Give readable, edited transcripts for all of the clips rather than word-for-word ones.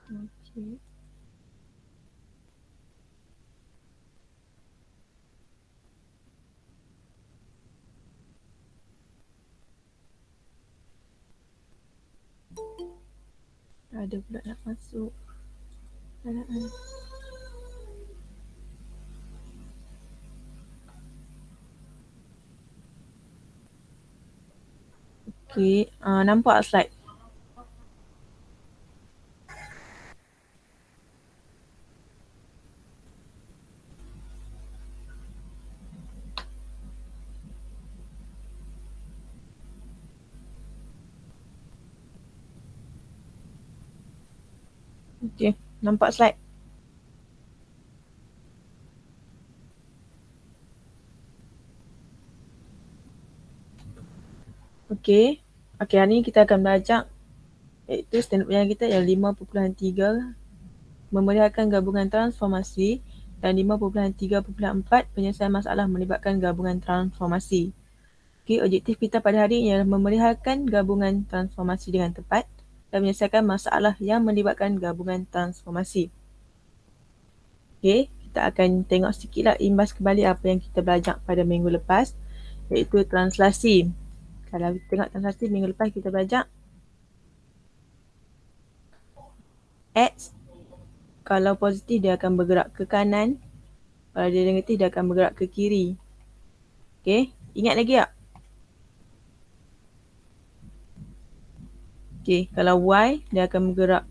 Okey. Ada pula nak masuk. Alah. Okey, nampak slide? Okey, nampak slide? Okey. Okey, hari ni kita akan belajar iaitu standard penilaian kita yang 5.3 memeriahkan gabungan transformasi dan 5.3.4 penyelesaian masalah melibatkan gabungan transformasi. Okey, objektif kita pada hari ini ialah memeriahkan gabungan transformasi dengan tepat dan menyelesaikan masalah yang melibatkan gabungan transformasi. Okey, kita akan tengok sikitlah imbas kembali apa yang kita belajar pada minggu lepas iaitu translasi. Kalau kita tengok translasi minggu lepas kita belajar X kalau positif dia akan bergerak ke kanan, kalau dia negatif dia akan bergerak ke kiri. Okey, ingat lagi tak? Okey, kalau Y dia akan bergerak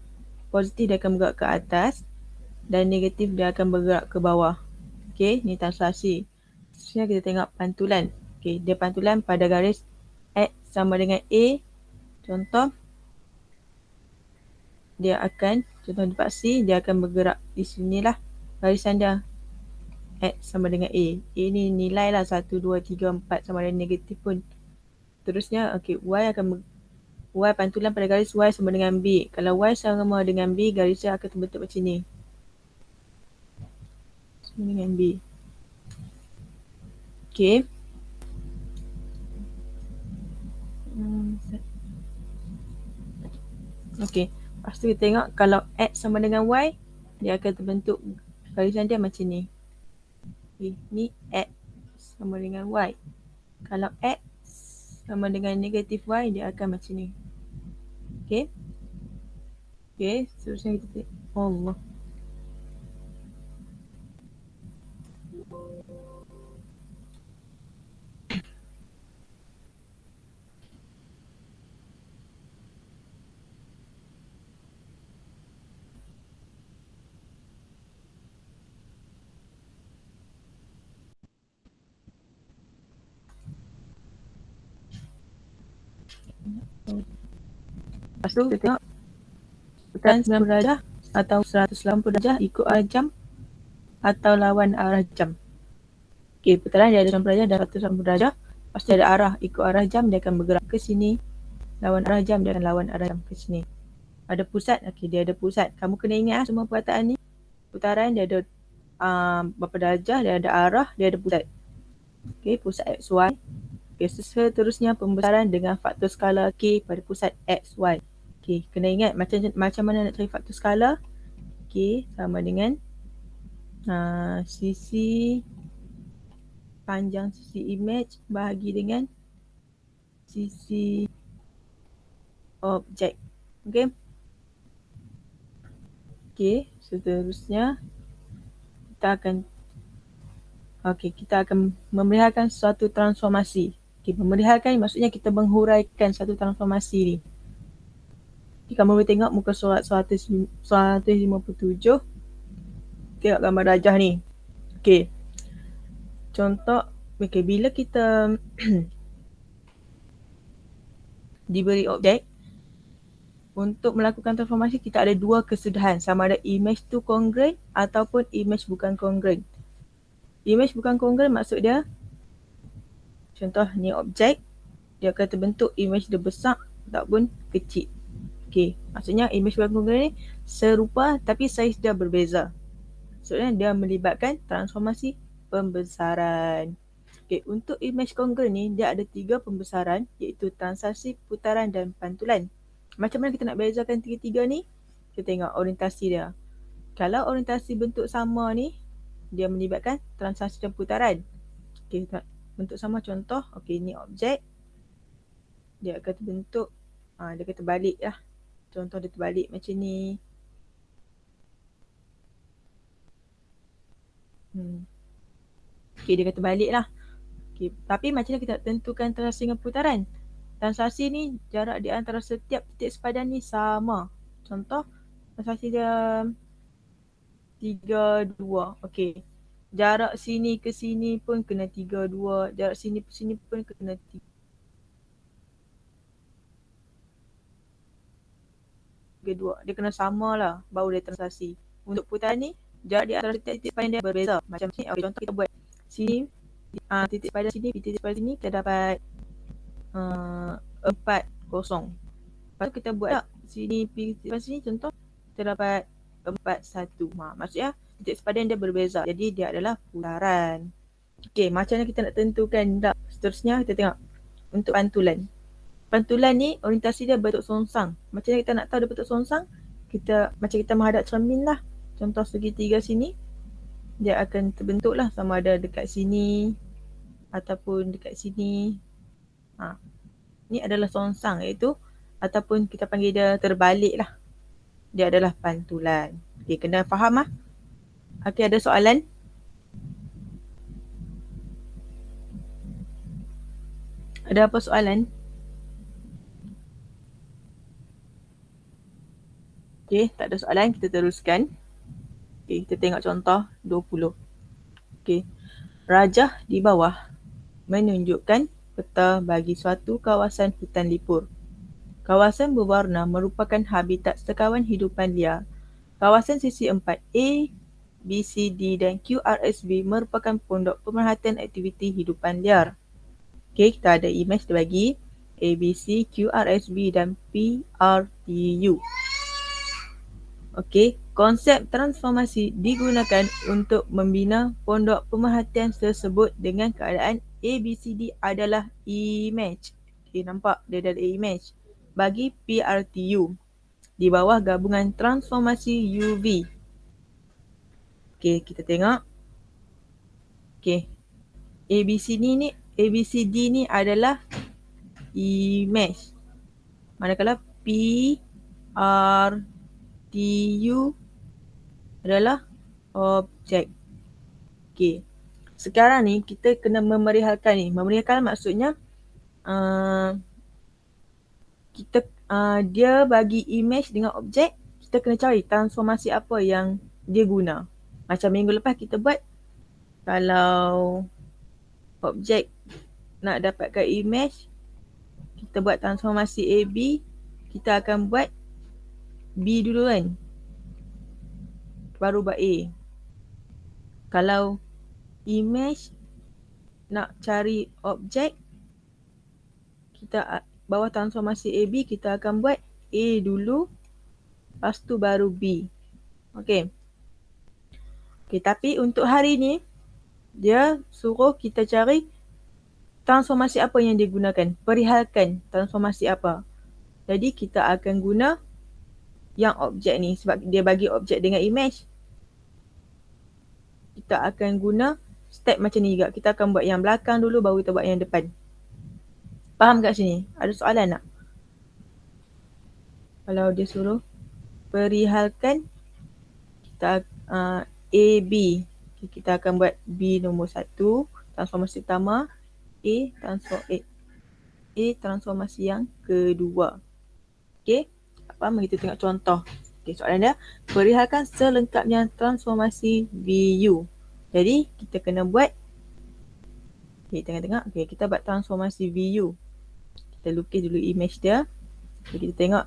positif dia akan bergerak ke atas dan negatif dia akan bergerak ke bawah. Okey, ni translasi. Seterusnya kita tengok pantulan. Okey, dia pantulan pada garis X sama dengan A. Contoh dia akan, contoh di part C, dia akan bergerak di sinilah garisan dia. X sama dengan A. A ni nilai lah 1, 2, 3, 4 sama ada negatif pun. Terusnya, okey, Y pantulan pada garis Y sama dengan B. Kalau Y sama dengan B, garisnya akan terbentuk macam ni. Sama dengan B. Okey. Okey. Lepas tu kita tengok kalau X sama dengan Y, dia akan terbentuk garisan dia macam ni. Okay. Ni X sama dengan Y. Kalau X sama dengan negatif Y, dia akan macam ni. Okay. Okay. Seterusnya kita tengok. Allah. Lepas tu kita tengok putaran 90 darjah atau 180 darjah ikut arah jam atau lawan arah jam. Okey, putaran dia ada 90 darjah dan 180 darjah. Lepas tu ada arah, ikut arah jam dia akan bergerak ke sini. Lawan arah jam dia akan lawan arah jam ke sini. Ada pusat, okey dia ada pusat. Kamu kena ingat semua perkataan ni. Putaran dia ada berapa darjah, dia ada arah, dia ada pusat. Okey, pusat XY. Okey, seterusnya pembesaran dengan faktor skala K pada pusat XY. Okey, kena ingat macam mana nak cari faktor skala. Okey, sama dengan sisi panjang sisi image bahagi dengan sisi objek. Okey. Okey, seterusnya kita akan memeriahkan suatu transformasi. Okey, memeriahkan maksudnya kita menghuraikan satu transformasi ni. Okay, kamu boleh tengok muka surat 157. Tengok gambar darjah ni. Okey. Contoh, bila kita diberi objek, untuk melakukan transformasi kita ada dua kesudahan, sama ada image tu congruent ataupun image bukan congruent. Image bukan congruent maksud dia, contoh ni objek, dia akan terbentuk image dia besar ataupun kecil. Okey, maksudnya image bukan congruent ni serupa tapi saiz dia berbeza. Maksudnya dia melibatkan transformasi pembesaran. Okey, untuk image congruent ni dia ada 3 pembesaran iaitu translasi, putaran dan pantulan. Macam mana kita nak bezakan tiga-tiga ni? kita tengok orientasi dia. Kalau orientasi bentuk sama ni, dia melibatkan transaksi dan putaran. Okay, bentuk sama contoh, okay, ni objek, dia akan terbentuk, dia akan terbalik lah. Contoh dia terbalik macam ni. Okay, dia akan terbalik lah. Okay, tapi macam mana kita tentukan transaksi dengan putaran? Transaksi ni jarak di antara setiap titik sepadan ni sama. Contoh, transaksi dia 32. Okay. Jarak sini ke sini pun kena 32. Jarak sini ke sini pun kena 32. Dia kena sama lah baru dia transaksi. Untuk putaran ni, jarak di antara titik sepadan dia berbeza. Macam ni, okay, contoh kita buat sini, titik sepadan sini, titik sepadan sini, kita dapat 40. Lepas tu kita buat sini, titik sepadan sini, contoh kita dapat 41. Maksudnya titik sepadan dia berbeza. Jadi dia adalah putaran. Okey, macam mana kita nak tentukan tak? Seterusnya kita tengok untuk pantulan. Pantulan ni orientasi dia bentuk songsang. Macam mana kita nak tahu dia bentuk songsang? Macam kita menghadap cermin lah. Contoh segitiga sini, dia akan terbentuk lah sama ada dekat sini ataupun dekat sini. Ni adalah songsang, iaitu ataupun kita panggil dia terbalik lah. Dia adalah pantulan. Okey, kena faham lah. Okey, ada soalan? Ada apa soalan? Okey, tak ada soalan, kita teruskan. Okey, kita tengok contoh 20. Okey. Rajah di bawah menunjukkan peta bagi suatu kawasan hutan lipur. Kawasan berwarna merupakan habitat sekawan hidupan liar. Kawasan sisi 4A, B, C, D dan QRSB merupakan pondok pemerhatian aktiviti hidupan liar. Okey, kita ada image dia bagi A, B, C, QRSB dan PRTU. Okey, konsep transformasi digunakan untuk membina pondok pemerhatian tersebut dengan keadaan ABCD adalah image. Okey, nampak dia ada image. Bagi PRTU di bawah gabungan transformasi UV. Okey, kita tengok. Okey, ABCD ni adalah image. Manakala PRTU adalah objek. Okey. Sekarang ni kita kena memerihalkan ni. Memerihalkan maksudnya dia bagi image dengan objek, kita kena cari transformasi apa yang dia guna. Macam minggu lepas kita buat, kalau objek nak dapatkan image, kita buat transformasi AB, kita akan buat B dulu kan, baru buat A. Kalau image nak cari objek, kita bawah transformasi AB, kita akan buat A dulu, lepas tu baru B. Okey. Okey, tapi untuk hari ni, dia suruh kita cari transformasi apa yang digunakan. Perihalkan transformasi apa. Jadi kita akan guna yang objek ni sebab dia bagi objek dengan image. Kita akan guna step macam ni juga. Kita akan buat yang belakang dulu baru kita buat yang depan. Faham kat sini? Ada soalan tak? Kalau dia suruh perihalkan, kita AB. Kita akan buat B nombor 1. Transformasi pertama. A transformasi yang kedua. Okey. Apa? Mari kita tengok contoh. Okey, soalan dia, perihalkan selengkapnya transformasi VU. Jadi, kita kena buat, okey, tengok-tengok. Okey, kita buat transformasi VU. Kita lukis dulu image dia. Okey, kita tengok.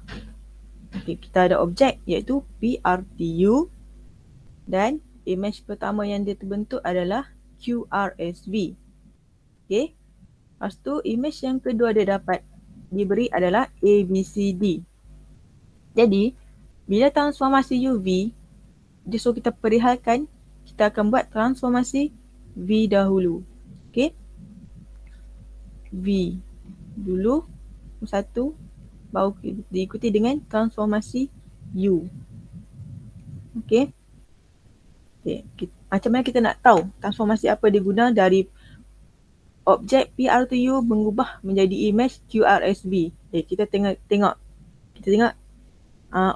Okey, kita ada objek iaitu PRTU dan image pertama yang dia terbentuk adalah QRSV. Okey. Lepas tu image yang kedua dia dapat diberi adalah ABCD. Jadi, bila transformasi UV, dia suruh kita perihalkan, kita akan buat transformasi V dahulu. Okey. V dulu, satu, baru diikuti dengan transformasi U. Okey. Macam mana kita nak tahu transformasi apa dia guna dari objek PRTU mengubah menjadi image QRSV. Kita tengok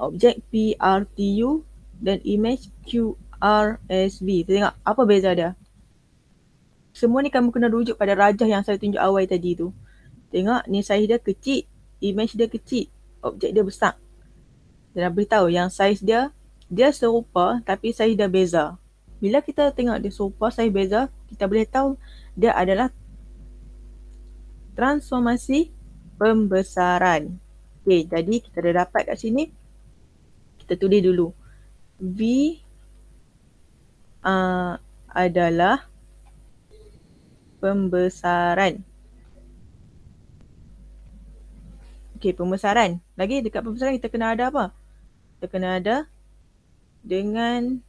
objek PRTU dan image QRSV. Kita tengok apa beza dia. Semua ni kamu kena rujuk pada rajah yang saya tunjuk awal tadi tu. Tengok ni saiz dia kecil, image dia kecil, objek dia besar. Dia dah beritahu yang saiz dia serupa tapi saiz dia beza. Bila kita tengok dia serupa, saiz beza, kita boleh tahu dia adalah transformasi pembesaran. Okey, jadi kita dah dapat kat sini. Kita tulis dulu. V adalah pembesaran. Okey, pembesaran. Lagi dekat pembesaran kita kena ada apa? Kita kena ada dengan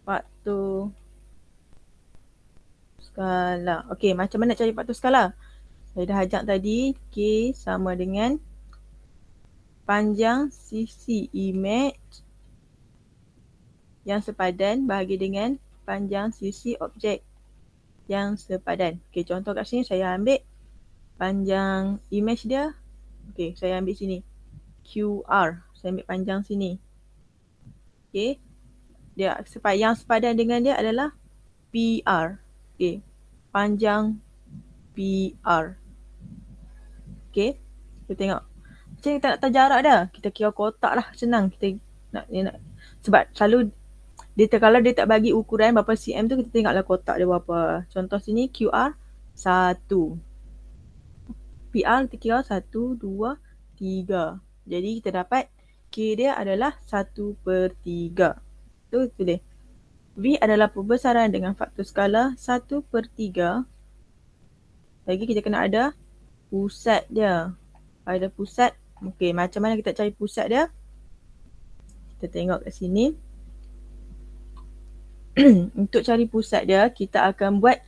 faktor skala. Okey, macam mana nak cari faktor skala? Saya dah ajak tadi, K sama dengan panjang sisi image yang sepadan bahagi dengan panjang sisi objek yang sepadan. Okey, contoh kat sini saya ambil panjang image dia. Okey, saya ambil sini. QR. Saya ambil panjang sini. Okey. Yang sepadan dengan dia adalah PR. Okey. Panjang PR. Okey. Kita tengok. Macam kita nak tahu jarak dah. Kita kira kotak lah. Senang. Kita nak sebab selalu kalau dia tak bagi ukuran berapa cm tu, kita tengoklah kotak dia berapa. Contoh sini QR 1. PR kita kira 1, 2, 3. Jadi kita dapat K dia adalah 1/3. Tu tulis. V adalah pembesaran dengan faktor skala 1/3. Lagi kita kena ada pusat dia. Ada pusat. Okey, macam mana kita cari pusat dia? Kita tengok kat sini. Untuk cari pusat dia, kita akan buat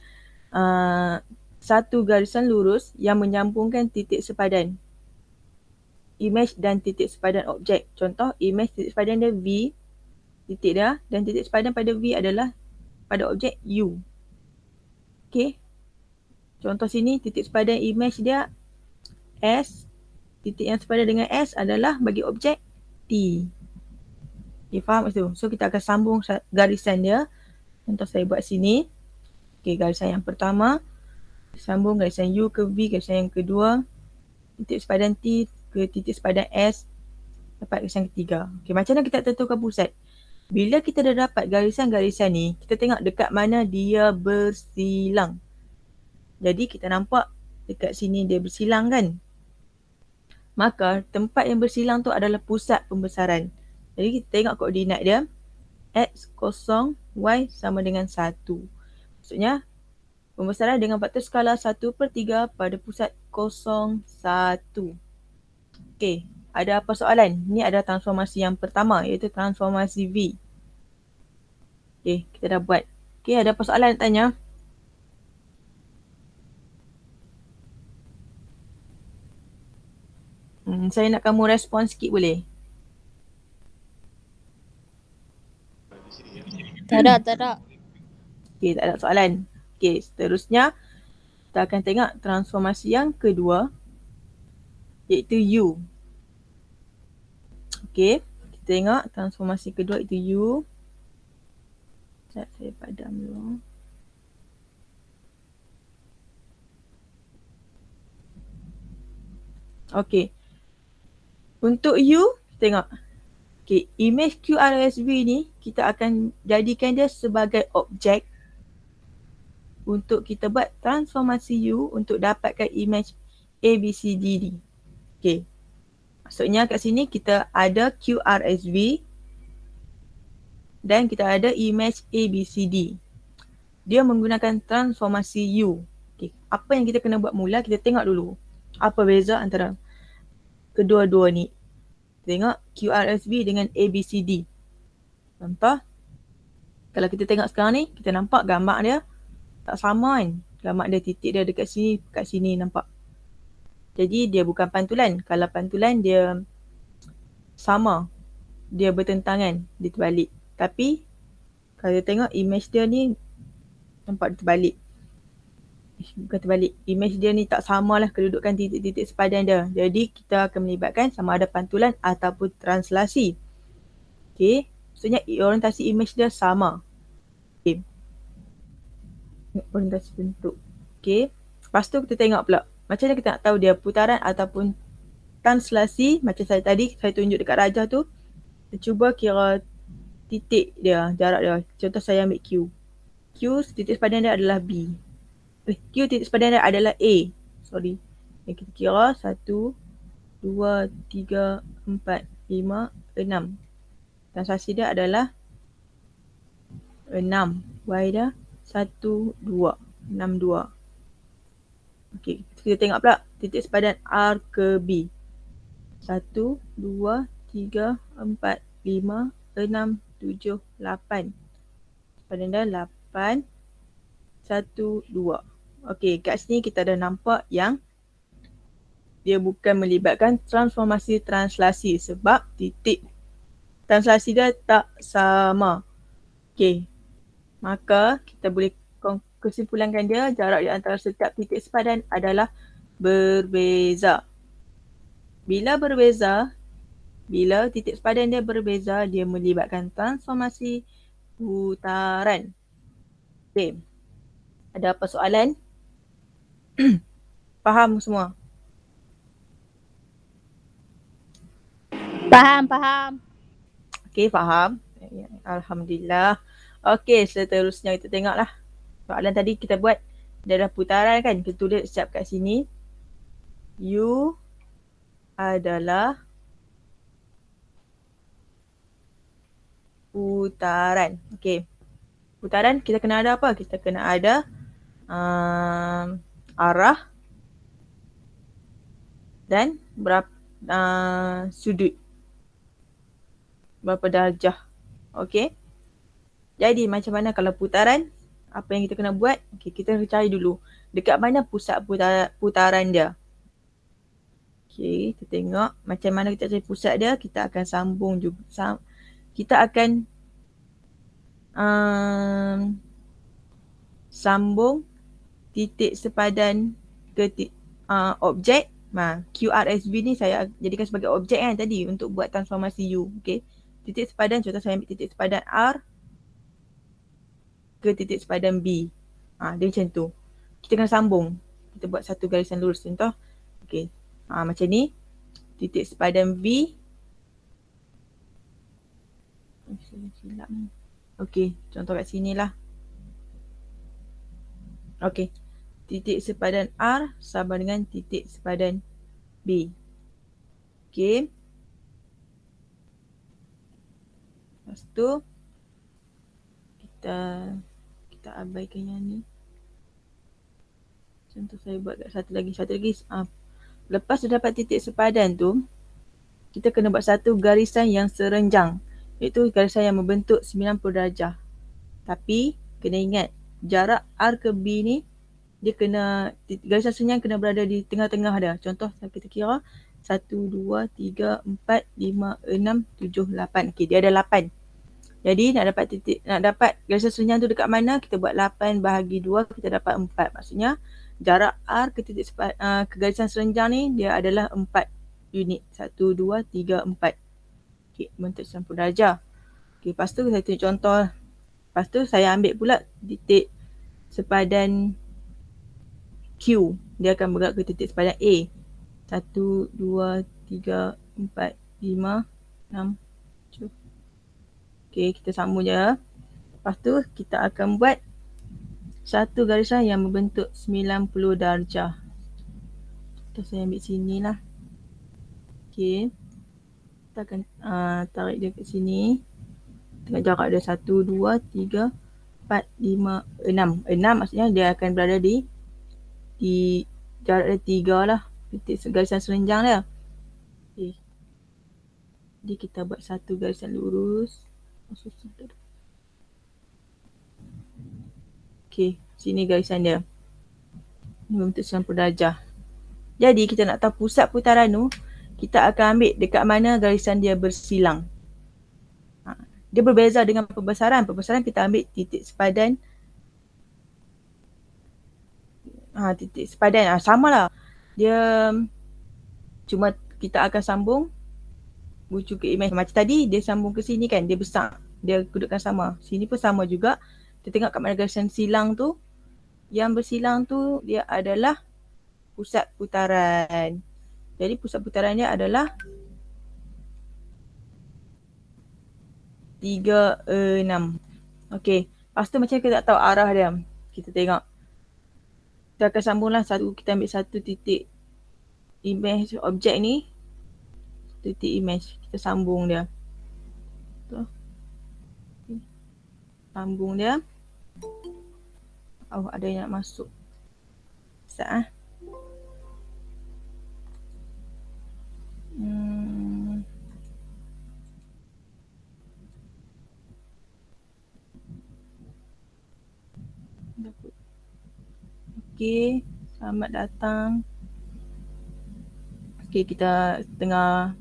satu garisan lurus yang menyambungkan titik sepadan image dan titik sepadan objek. Contoh, image titik sepadan dia V, titik dia, dan titik sepadan pada V adalah pada objek U. Okey. Contoh sini, titik sepadan image dia S, titik yang sepadan dengan S adalah bagi objek T. Okay, faham itu? So, kita akan sambung garisan dia. Contoh saya buat sini. Okay, garisan yang pertama. Sambung garisan U ke V, garisan yang kedua. Titik sepadan T ke titik sepadan S. Dapat garisan ketiga. Okay, macam mana kita tentukan pusat? Bila kita dah dapat garisan-garisan ni, kita tengok dekat mana dia bersilang. Jadi, kita nampak dekat sini dia bersilang kan? Maka, tempat yang bersilang tu adalah pusat pembesaran. Jadi kita tengok koordinat dia. X, 0, Y sama dengan 1. Maksudnya, pembesaran dengan faktor skala 1/3 pada pusat 0, 1. Okey, ada apa soalan? Ini ada transformasi yang pertama iaitu transformasi V. Okey, kita dah buat. Okey, ada apa soalan nak tanya? Saya nak kamu respon sikit boleh? Tak ada. Okey, tak ada soalan. Okey, seterusnya kita akan tengok transformasi yang kedua iaitu U. Okey, kita tengok transformasi kedua iaitu U. Sekejap, saya padam dulu. Okey. Untuk U, tengok. Okey, image QRSV ni kita akan jadikan dia sebagai objek untuk kita buat transformasi U untuk dapatkan image ABCD ni. Okey. Maksudnya kat sini kita ada QRSV dan kita ada image ABCD. Dia menggunakan transformasi U. Okey, apa yang kita kena buat mula, kita tengok dulu apa beza antara kedua-dua ni. Tengok QRSV dengan ABCD. Contoh, kalau kita tengok sekarang ni, kita nampak gambar dia tak sama kan. Gambar dia titik dia dekat sini, kat sini nampak. Jadi dia bukan pantulan. Kalau pantulan dia sama. dia bertentangan, dia terbalik. Tapi kalau tengok image dia ni nampak dia terbalik. Bukan terbalik. Image dia ni tak samalah kedudukan titik-titik sepadan dia. Jadi kita akan melibatkan sama ada pantulan ataupun translasi. Okey. Maksudnya orientasi image dia sama. Okey. Orientasi bentuk. Okey. Lepas tu kita tengok pula. Macam mana kita nak tahu dia putaran ataupun translasi. Macam saya tadi, saya tunjuk dekat rajah tu. Kita cuba kira titik dia, jarak dia. Contoh saya ambil Q. Q titik sepadan dia adalah B. Q titik sepadan dia adalah A. Sorry. Yang kita kira 1, 2, 3, 4, 5, 6. Translasi dia adalah 6. Y dia 1, 2. 6, 2. Okey, kita tengok pula titik sepadan R ke B. 1, 2, 3, 4, 5, 6, 7, 8. Sepadan dia 8, 1, 2. Okey, kat sini kita dah nampak yang dia bukan melibatkan transformasi translasi sebab titik translasi dia tak sama. Okey, maka kita boleh kesimpulankan dia jarak di antara setiap titik sepadan adalah berbeza. Bila berbeza, bila titik sepadan dia berbeza, dia melibatkan transformasi putaran. Okey, ada apa soalan? Faham semua? Faham. Okey, faham. Alhamdulillah. Okey, seterusnya kita tengoklah. Soalan tadi kita buat dia dah putaran kan? Kita tulis siap kat sini. U adalah putaran. Okey. Putaran kita kena ada apa? Kita kena ada arah dan berapa sudut. Berapa darjah. Okey. Jadi macam mana kalau putaran? Apa yang kita kena buat? Okey, kita cari dulu. Dekat mana pusat putaran dia? Okey, kita tengok macam mana kita cari pusat dia. Kita akan sambung juga. Kita akan sambung titik sepadan ke objek. QRSB ni saya jadikan sebagai objek kan tadi untuk buat transformasi U. Okay. Titik sepadan, contoh saya ambil titik sepadan R ke titik sepadan B. Dia macam tu. Kita kena sambung. Kita buat satu garisan lurus contoh. Okay. Macam ni. Titik sepadan V. Silap ni. Okay. Contoh kat sini lah. Okay. Titik sepadan R sama dengan titik sepadan B. Okay. Lepas tu kita abaikan yang ni. Contoh saya buat kat satu lagi. Lepas dah dapat titik sepadan tu, kita kena buat satu garisan yang serenjang. Iaitu garisan yang membentuk 90 darjah. Tapi kena ingat jarak R ke B ni dia kena, garisan serenjang kena berada di tengah-tengah dia. Contoh kita kira 1, 2, 3, 4, 5, 6, 7, 8. Okey, dia ada 8. Jadi nak dapat garisan serenjang tu dekat mana? Kita buat 8 bahagi 2, kita dapat 4. Maksudnya jarak R ke titik ke garisan serenjang ni dia adalah 4 unit. 1, 2, 3, 4. Okey, bentuk 90 darjah. Okey, lepas tu saya tunjuk contoh. Lepas tu saya ambil pula titik sepadan Q. Dia akan bergerak ke titik sepadan A. 1, 2, 3, 4, 5, 6, 7. Okey, kita sambung je. Lepas tu kita akan buat satu garisan yang membentuk 90 darjah. Kita saya ambil sini lah. Okey. Kita akan tarik dia ke sini. Tengok jarak dia 1, 2, 3, 4, 5, 6. 6 maksudnya dia akan berada di jarak dia 3 lah. Titik garisan serenjang dia. Okay. Jadi kita buat satu garisan lurus. Okay, sini garisan dia. Ini membentuk 90 darjah. Jadi kita nak tahu pusat putaran tu, kita akan ambil dekat mana garisan dia bersilang. dia berbeza dengan pembesaran. Pembesaran kita ambil titik sepadan. Titik sepadan. Sama lah. Dia cuma kita akan sambung bucu ke imej. Macam tadi dia sambung ke sini kan. Dia besar. Dia kedudukan sama. Sini pun sama juga. Kita tengok kat mana garisan silang tu. Yang bersilang tu dia adalah pusat putaran. Jadi pusat putarannya adalah 3, 6. Okey. Lepas tu macam kita tak tahu arah dia. Kita tengok. Kita akan sambunglah kita ambil satu titik imej objek ni. Titik imej. Kita sambung dia. Tu. Sambung dia. Oh, ada yang nak masuk. Sekejap Okey, selamat datang. Okey, kita tengah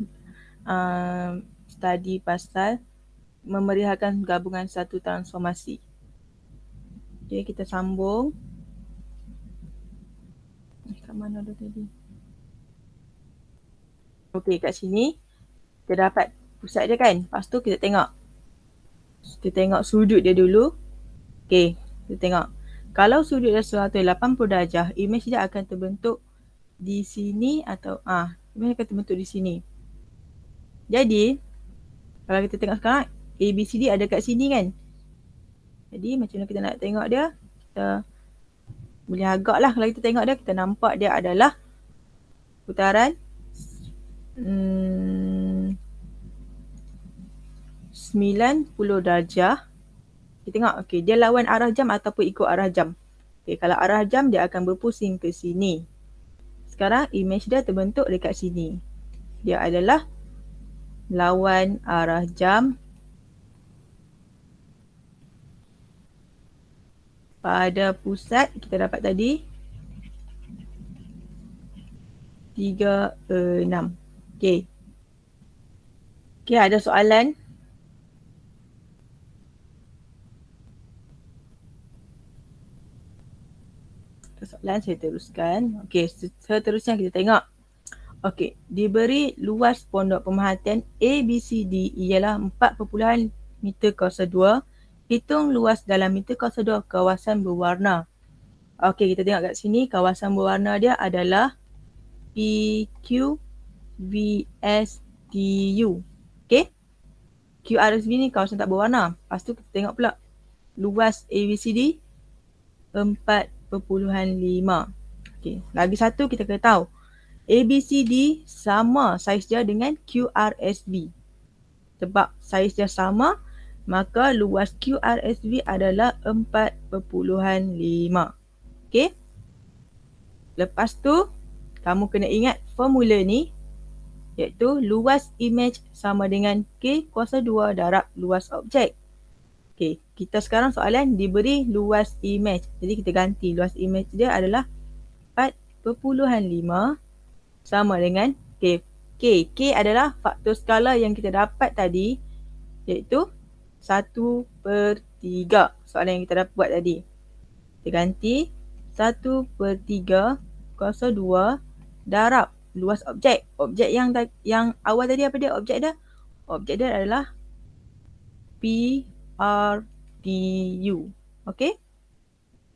study pasal memeriahkan gabungan satu transformasi. Okey, kita sambung. Kat mana dah tadi? Okey, kat sini kita dapat pusat dia kan. Lepas tu kita tengok. Kita tengok sudut dia dulu. Okey, kita tengok. Kalau sudut dia 180 darjah, imej dia akan terbentuk di sini atau imej akan terbentuk di sini. Jadi, kalau kita tengok sekarang, ABCD ada kat sini kan. Jadi, macam mana kita nak tengok dia? Kita boleh agak lah kalau kita tengok dia, kita nampak dia adalah putaran 90 darjah. Kita tengok, okey, dia lawan arah jam ataupun ikut arah jam. Okey, kalau arah jam dia akan berpusing ke sini. Sekarang imej dia terbentuk dekat sini. Dia adalah lawan arah jam pada pusat kita dapat tadi 3, 6. Okey. Okey, ada soalan? Soalan saya teruskan. Okey, seterusnya kita tengok. Okey, diberi luas pondok pemerhatian ABCD ialah 4.2 meter kuasa 2. Hitung luas dalam meter kuasa 2 kawasan berwarna. Okey, kita tengok kat sini kawasan berwarna dia adalah PQ VSDU. Okey. QRSV ni kawasan tak berwarna. Lepas tu kita tengok pula luas ABCD 4.5. Okey, lagi satu kita kena tahu. ABCD sama saiz dia dengan QRSV. Sebab saiz dia sama, maka luas QRSV adalah 4.5. Okey. Lepas tu, kamu kena ingat formula ni, iaitu luas imej sama dengan K kuasa 2 darab luas objek. Okey, kita sekarang soalan diberi luas imej. Jadi kita ganti luas imej dia adalah 4.5 sama dengan K. K adalah faktor skala yang kita dapat tadi, iaitu 1/3. Soalan yang kita dah buat tadi. Kita ganti 1/3 kuasa 2 darab luas objek. Objek yang awal tadi apa dia objek dia? Objek dia adalah PRDU. Okey?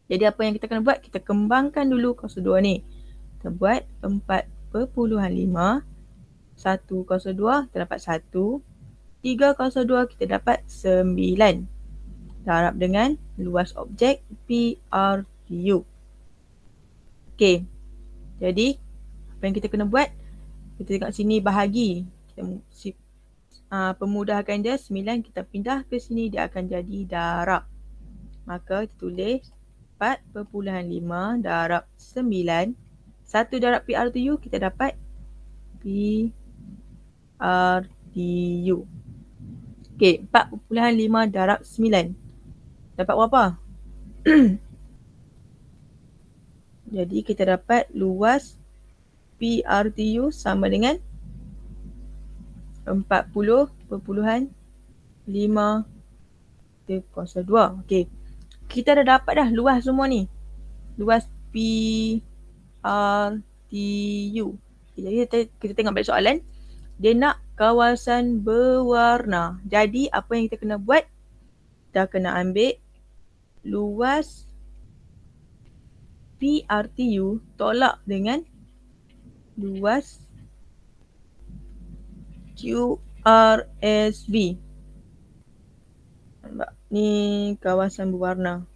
Jadi apa yang kita kena buat? Kita kembangkan dulu kuasa 2 ni. Kita buat 4.5. 1 kuasa 2 kita dapat 1. 3 kuasa 2 kita dapat 9. Darab dengan luas objek PRDU. Okey. Jadi apa yang kita kena buat? Kita tengok sini bahagi. Kita pemudahkan dia 9 kita pindah ke sini dia akan jadi darab. Maka kita tulis 4.5 darab 9. 1 darab PRDU kita dapat PRDU. Okey, 4.5 darab 9. Dapat berapa? Jadi kita dapat luas PRDU sama dengan 40.5 5 kita kuasa 2. Okey. Kita dah dapat dah luas semua ni. Luas P R T U. Jadi kita tengok balik soalan. Dia nak kawasan berwarna. Jadi apa yang kita kena buat? Kita kena ambil luas PRTU tolak dengan luas QRSV. Nampak? Ni kawasan berwarna.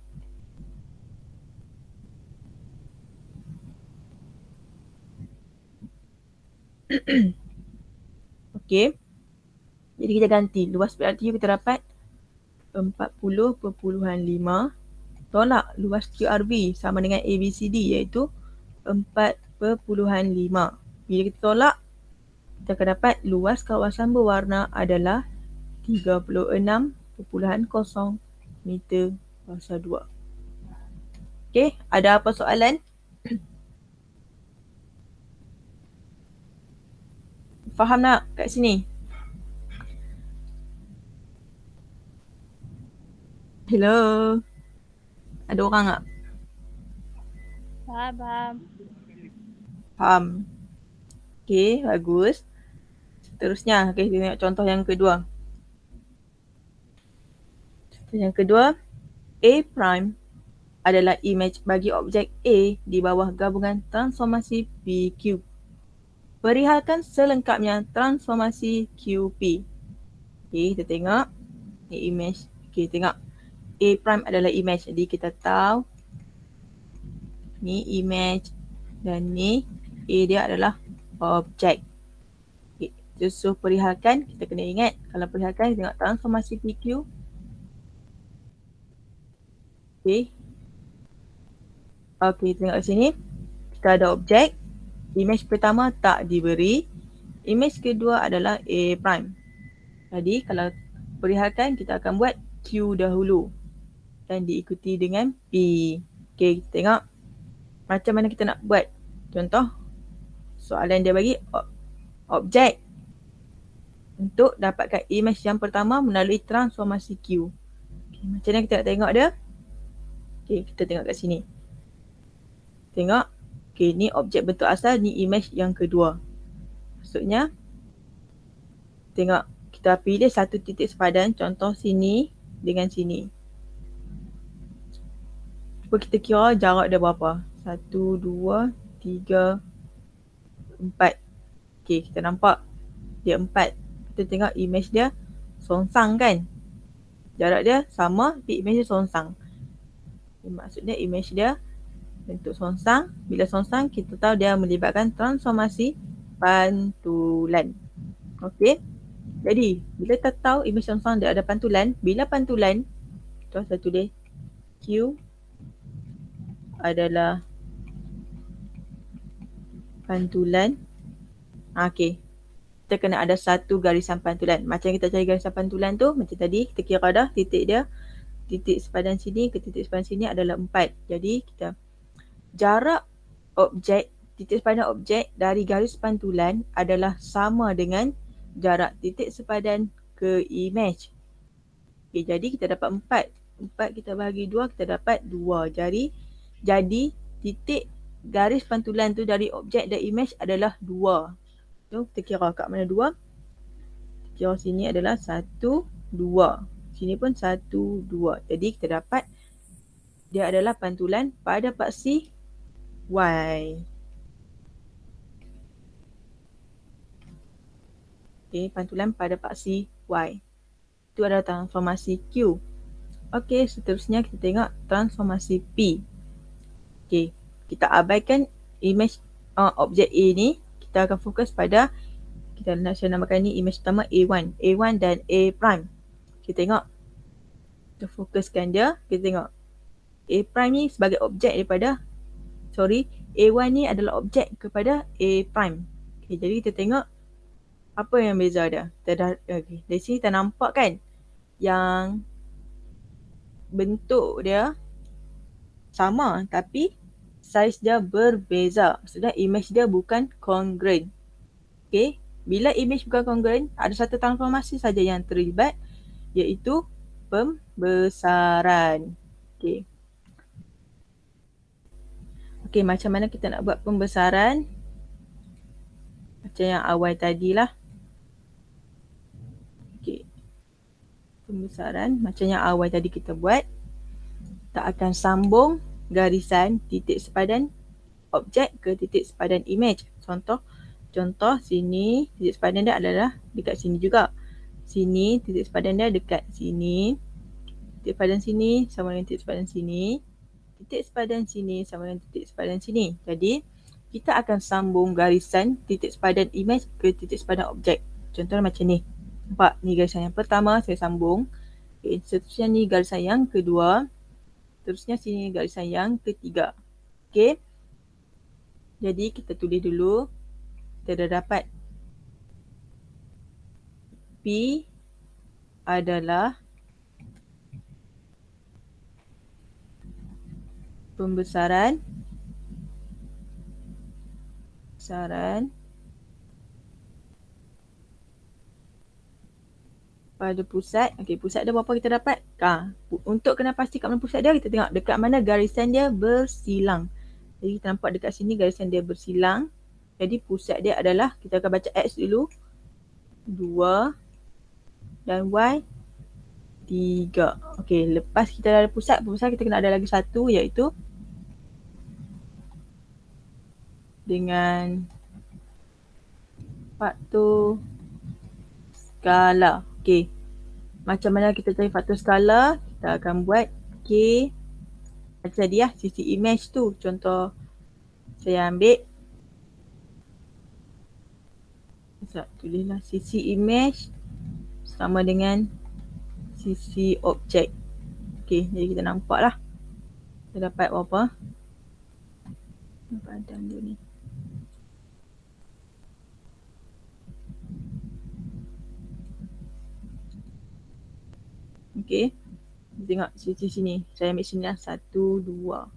Okey. Jadi kita ganti. Luas PRTU kita dapat 40.5 tolak luas QRV sama dengan ABCD iaitu 4.5. Bila kita tolak, kita akan dapat luas kawasan berwarna adalah 36.0 meter kuasa 2. Okey, ada apa soalan? Faham tak kat sini? Hello? Ada orang tak? Faham. Faham. Okey, bagus. Seterusnya, okey, kita tengok contoh yang kedua. Contoh yang kedua, A prime adalah image bagi objek A di bawah gabungan transformasi PQ. Perihalkan selengkapnya transformasi QP. Okey, kita tengok. Ni image. Okey, tengok. A prime adalah image. Jadi kita tahu ni image dan ni A dia adalah objek. Okay. So perihalkan, kita kena ingat kalau perihalkan kita tengok transformasi PQ. Okay. Okay, tengok kat sini. Kita ada objek. Image pertama tak diberi. Image kedua adalah A prime. Jadi kalau perihalkan kita akan buat Q dahulu dan diikuti dengan P. Okay, kita tengok macam mana kita nak buat. Contoh, soalan dia bagi objek untuk dapatkan image yang pertama melalui transformasi Q. Okay, macam mana kita nak tengok dia? Okay, kita tengok kat sini. Tengok. Okay, ni objek bentuk asal, ni image yang kedua. Maksudnya, tengok kita pilih satu titik sepadan, contoh sini dengan sini. Cuba kita kira jarak dia berapa. 1, 2, 3, 4. Okay, kita nampak dia 4. Kita tengok image dia songsang kan. Jarak dia sama tapi image dia songsang. Maksudnya image dia bentuk songsang. Bila songsang kita tahu dia melibatkan transformasi pantulan. Okey. Jadi bila kita tahu image songsang dia ada pantulan, bila pantulan kita saya tulis Q adalah pantulan. Okey. Kita kena ada satu garisan pantulan. Macam kita cari garisan pantulan tu, macam tadi kita kira dah titik dia. Titik sepadan sini ke titik sepadan sini adalah 4. Jadi kita jarak objek, titik sepadan objek dari garis pantulan adalah sama dengan jarak titik sepadan ke image. Okay, jadi kita dapat 4. 4 kita bahagi 2, kita dapat 2. Jadi titik garis pantulan tu dari objek dan image adalah 2. So, kita kira kat mana 2? Kira sini adalah 1, 2. Sini pun 1, 2. Jadi kita dapat dia adalah pantulan pada paksi Y. Okay, pantulan pada paksi Y. Itu adalah transformasi Q. Okay, seterusnya kita tengok transformasi P. Okay, kita abaikan image objek A ni. Kita akan fokus pada, kita nak namakan ni image pertama A1. A1 dan A prime. Kita tengok. Kita fokuskan dia. Kita tengok. A prime ni sebagai objek daripada, A1 ni adalah objek kepada A prime. Okay, jadi kita tengok apa yang beza dia. Okay. Dari sini kita nampak kan yang bentuk dia sama tapi saiz dia berbeza. Maksudnya image dia bukan congruent. Okay. Bila image bukan congruent, ada satu transformasi saja yang terlibat iaitu pembesaran. Okey. Okey, macam mana kita nak buat pembesaran? Macam yang awal tadilah. Okey. Pembesaran macam yang awal tadi kita buat. Kita akan sambung garisan titik sepadan objek ke titik sepadan image. Contoh sini titik sepadan dia adalah dekat sini juga. Sini titik sepadan dia dekat sini. Titik sepadan sini sama dengan titik sepadan sini. Titik sepadan sini sama dengan titik sepadan sini. Jadi kita akan sambung garisan titik sepadan image ke titik sepadan objek. Contohnya macam ni. Nampak? Ni garisan yang pertama saya sambung. Okay, seterusnya ni garisan yang kedua. Terusnya sini garisan yang ketiga. Okey. Jadi kita tulis dulu. Kita dah dapat P adalah pembesaran pada pusat. Okey, pusat dia berapa kita dapat? Untuk kena pasti kat mana pusat dia, kita tengok dekat mana garisan dia bersilang. Jadi kita nampak dekat sini garisan dia bersilang. Jadi pusat dia adalah, kita akan baca X dulu. 2 dan Y 3. Okey, lepas kita ada pusat kita kena ada lagi satu, iaitu dengan faktor skala. Okey. Macam mana kita cari faktor skala? Kita akan buat K macam tadi sisi image tu. Contoh saya ambil, tulislah sisi image sama dengan sisi objek. Okey, jadi kita nampak lah. Kita dapat berapa? Padam dulu ni. Okey. Tengok sisi sini. Saya ambil sini lah. 1, 2.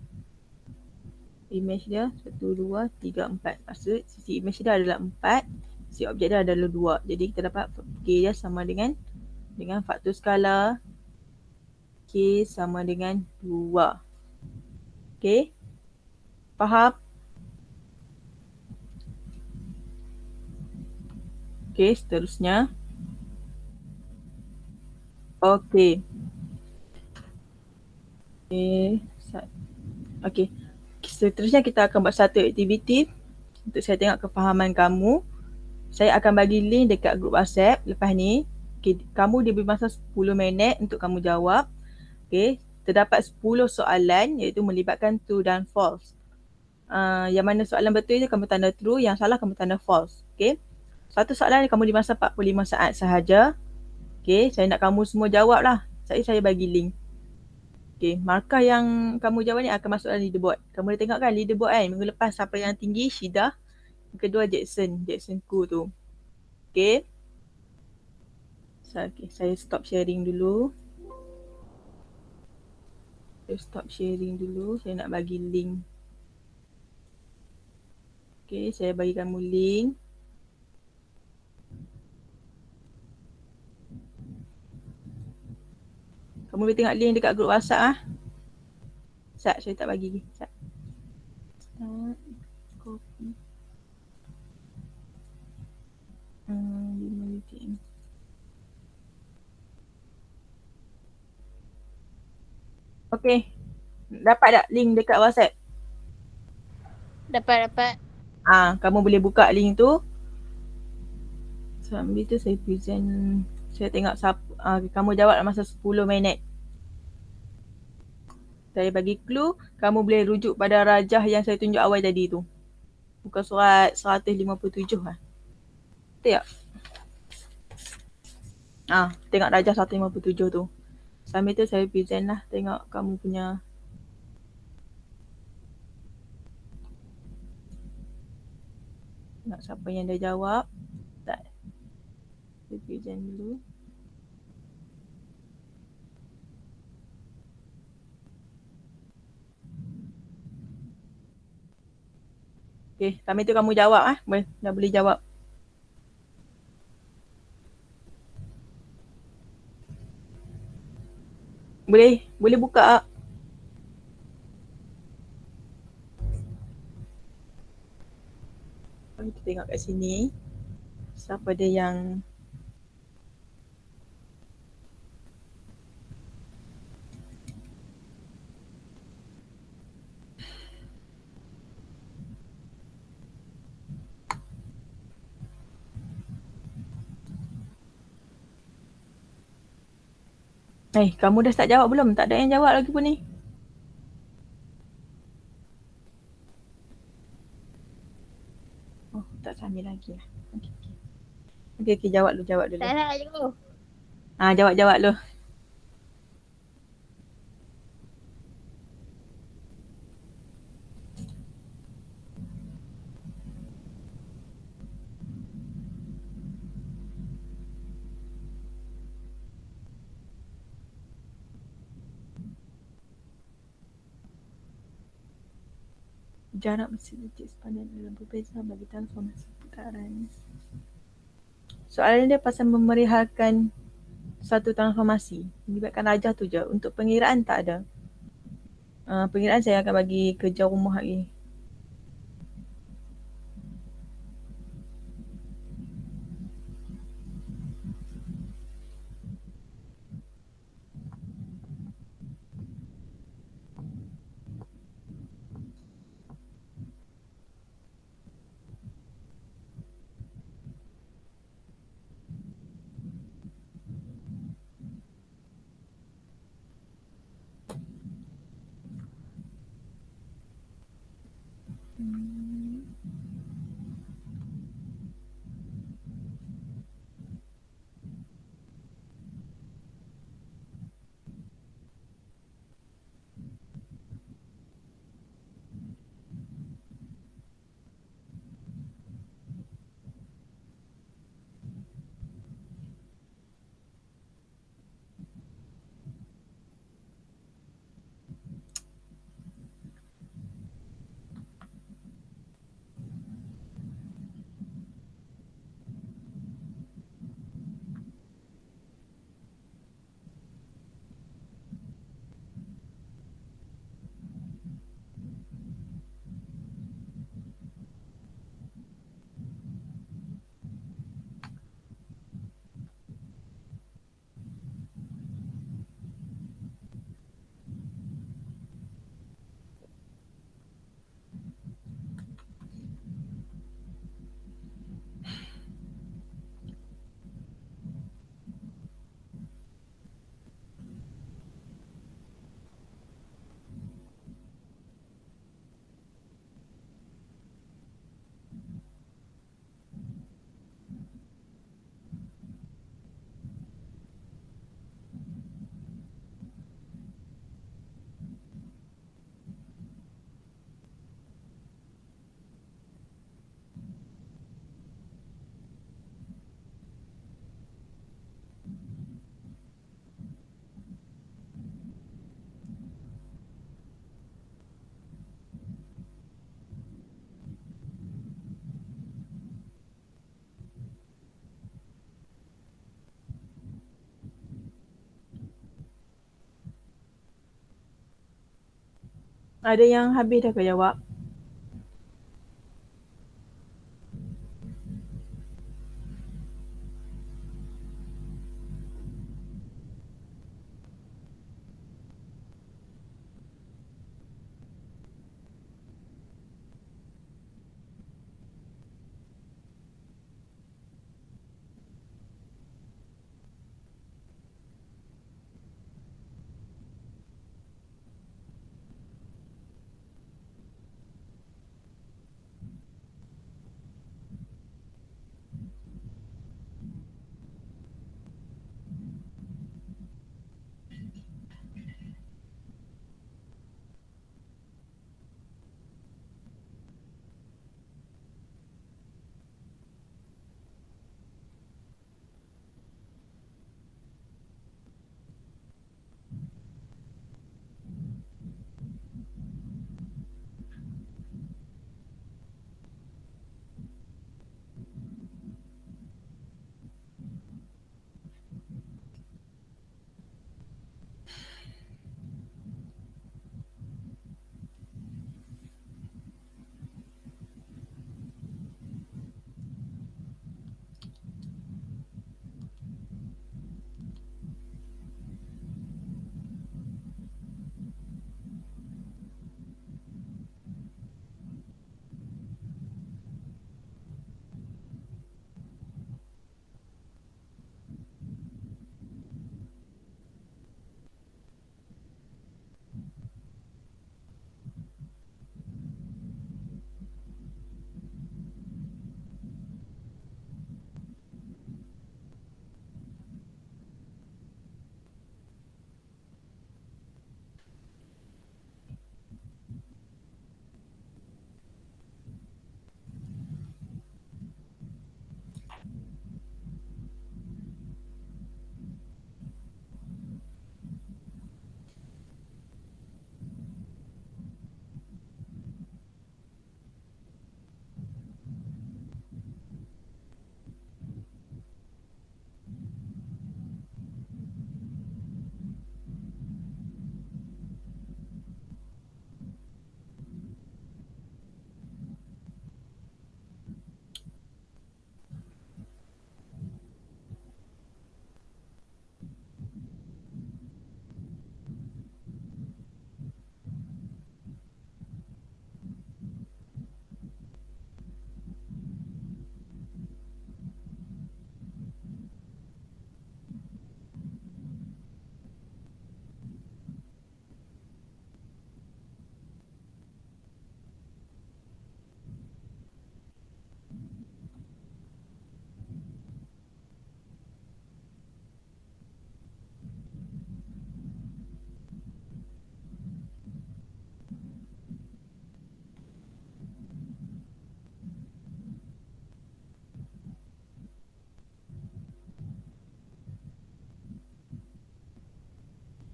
Image dia 1, 2, 3, 4. Maksud sisi image dia adalah 4. Sisi objek dia adalah 2. Jadi kita dapat K dia sama dengan faktor skala K sama dengan 2. Okey. Faham? Okey, seterusnya. Okey. Okey. Seterusnya kita akan buat satu aktiviti untuk saya tengok kefahaman kamu. Saya akan bagi link dekat grup WhatsApp lepas ni. Okay, kamu diberi masa 10 minit untuk kamu jawab. Okay, terdapat 10 soalan iaitu melibatkan true dan false. Yang mana soalan betul itu kamu tanda true, yang salah kamu tanda false. Okay, satu soalan kamu di masa 45 saat sahaja. Okay, saya nak kamu semua jawab lah. Saya bagi link. Okay, markah yang kamu jawab ni akan masuk dalam leaderboard. Kamu dah tengok kan leaderboard kan? Minggu lepas siapa yang tinggi? Syida. Yang kedua Jackson Ku tu. Okay. Okay, saya stop sharing dulu. Saya nak bagi link. Okay, saya bagi kamu link. Kamu boleh tengok link dekat grup WhatsApp Sat, saya tak bagi. Sat. Copy. Okay. Dapat tak link dekat WhatsApp? Dapat. Kamu boleh buka link tu. Sambil tu saya present. Saya tengok kamu jawab dalam masa 10 minit. Saya bagi clue, kamu boleh rujuk pada rajah yang saya tunjuk awal tadi tu. Bukan surat 157 lah. Betul tak? Tengok rajah 157 tu. Sambil tu saya present lah, tengok kamu punya. Tengok siapa yang dah jawab. Tak. Saya present dulu. Okay, sambil tu kamu jawab dah boleh jawab. Boleh buka. Kita tengok kat sini. Siapa dia yang kamu dah start jawab belum? Tak ada yang jawab lagi pun ni. Oh, tak sambil lagi lah. Okey, jawab dulu. Tak nak jawab. Jawab dulu. Jarak mesin detik sepanjang adalah berbeza bagi transformasi putaran. Soalan dia pasal memerihalkan satu transformasi. Melibatkan rajah tu je. Untuk pengiraan tak ada. Pengiraan saya akan bagi kerja rumah lagi. Ada yang habis dah kau jawab?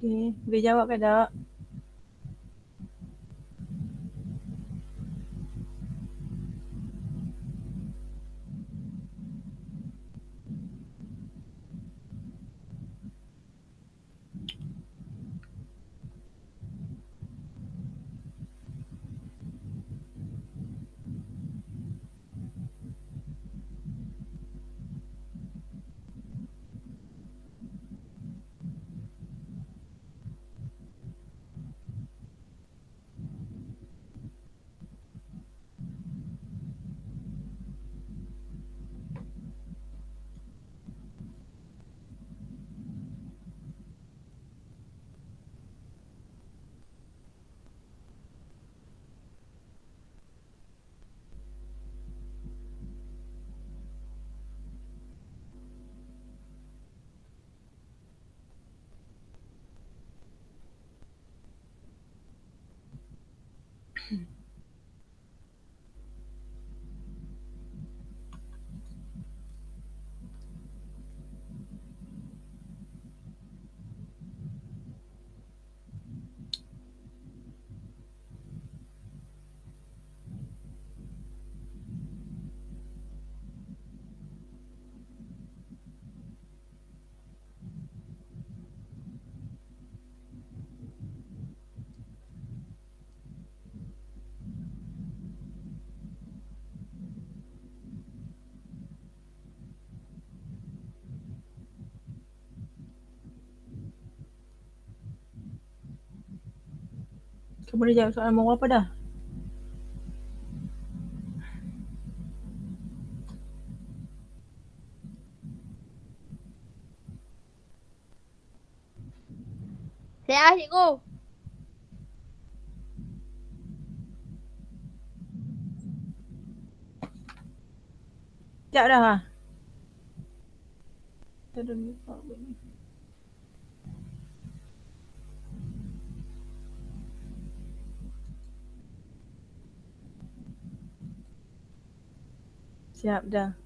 Okay. Boleh jawab ke tak? Kamu dah jawab soalan nombor apa dah? Saya cikgu. Sekejap dah. Kita dah lupa apa ni. Siap dah.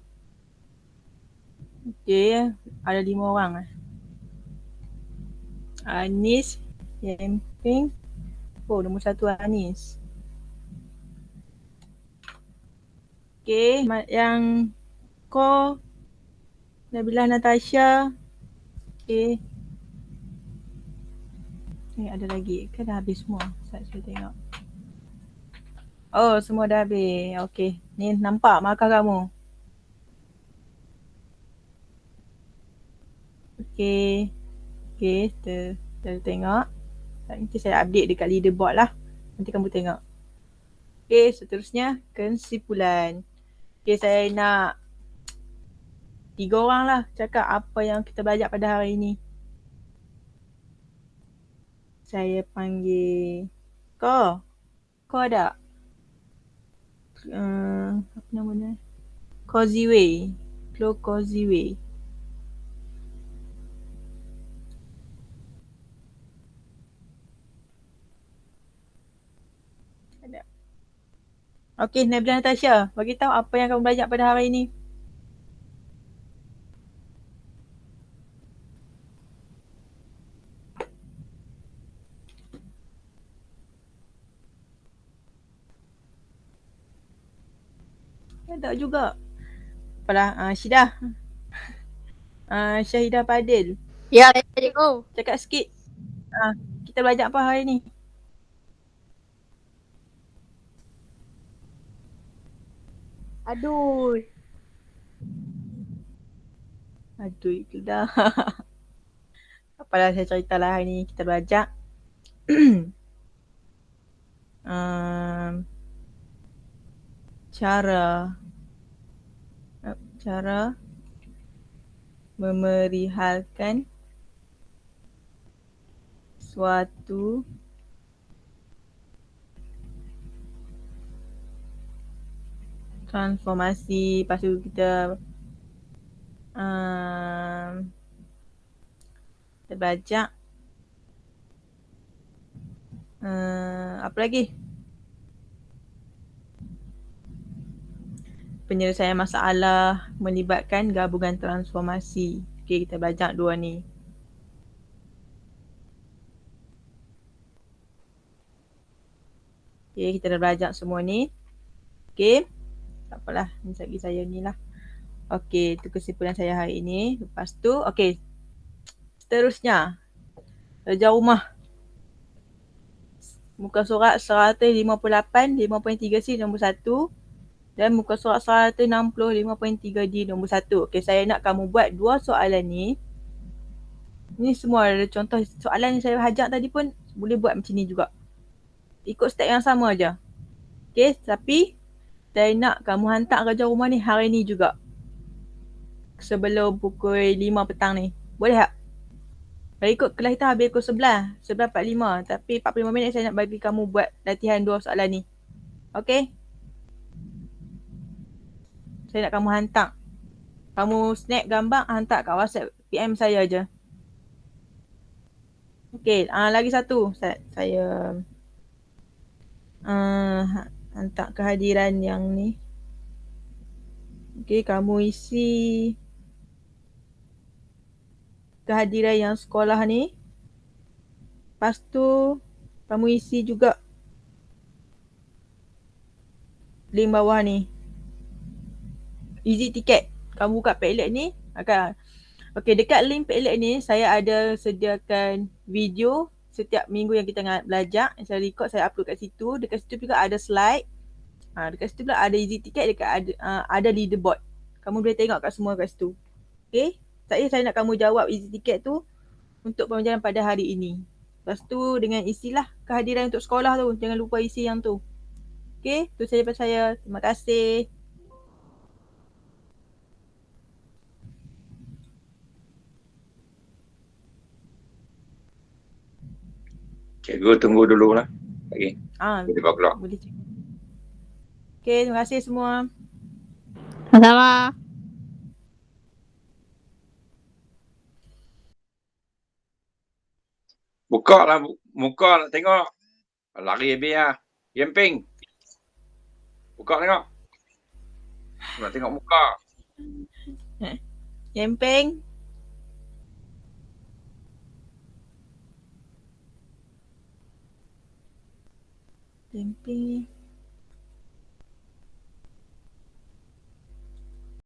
Okay, ada 5 orang. Anis, Yemping. Oh, nombor 1 Anis. Okay, yang Ko, Nabila Natasha. Okay. Ni ada lagi. Kan dah habis semua. Saya tengok. Oh, semua dah habis. Okay. Ni nampak markah kamu. Okay. Okay, kita tengok. Nanti saya update dekat leaderboard lah. Nanti kamu tengok. Okay, seterusnya kesimpulan. Okay, saya nak 3 orang lah cakap apa yang kita belajar pada hari ini. Saya panggil Ko. Ko ada? Apa namanya? Causeway. Clo Causeway. Ada. Okay, Nabila Natasha. Bagi tahu apa yang kamu belajar pada hari ini. Tak juga. Apalah, Syidah. Syahidah Fadil. Ya, cikgu. Cakap sikit. Kita belajar apa hari ni? Aduh. Aduh, itu dah. Apalah saya ceritalah hari ni kita belajar. Cara memerihalkan suatu transformasi. Lepas tu kita belajar apa lagi? Penyelesaian masalah melibatkan gabungan transformasi. Okay, kita belajar 2 ni. Okay, kita dah belajar semua ni. Okay, tak apalah, ni lagi saya ni lah. Okay, itu kesimpulan saya hari ini. Lepas tu, okay, seterusnya kerja rumah. Muka surat 158, 5.3C nombor 1 dan muka surat 160, 5.3D nombor 1. Okay, saya nak kamu buat 2 soalan ni. Ni semua ada contoh soalan yang saya hajak tadi pun boleh buat macam ni juga. Ikut step yang sama aja. Okay, tapi saya nak kamu hantar kerja rumah ni hari ni juga. Sebelum pukul 5 petang ni. Boleh tak? Kalau ikut kelas kita habis pukul 11, 11.45. Tapi 45 minit saya nak bagi kamu buat latihan 2 soalan ni. Okay? Saya nak kamu hantar. Kamu snap gambar, hantar kat WhatsApp PM saya je. Okay, lagi satu. Saya hantar kehadiran yang ni. Okay, kamu isi kehadiran yang sekolah ni. Lepas tu, kamu isi juga link bawah ni. Easy ticket. Kamu buka Padlet ni. Okay, dekat link Padlet ni, saya ada sediakan video setiap minggu yang kita belajar. Yang saya record, saya upload kat situ. Dekat situ juga ada slide. Dekat situ pula ada easy ticket, dekat ada leaderboard. Kamu boleh tengok kat semua kat situ. Okay? Saya nak kamu jawab easy ticket tu untuk pembelajaran pada hari ini. Lepas tu dengan isilah kehadiran untuk sekolah tu. Jangan lupa isi yang tu. Okay? Tu saja daripada saya. Terima kasih. Cikgu tunggu dulu lah. Lagi. Boleh bawa keluar. Boleh cik. Okay, terima kasih semua. Sama-sama. Buka lah muka nak tengok. Lari habis lah. Yemping. Buka tengok. Nak tengok muka. Yemping. Yemping.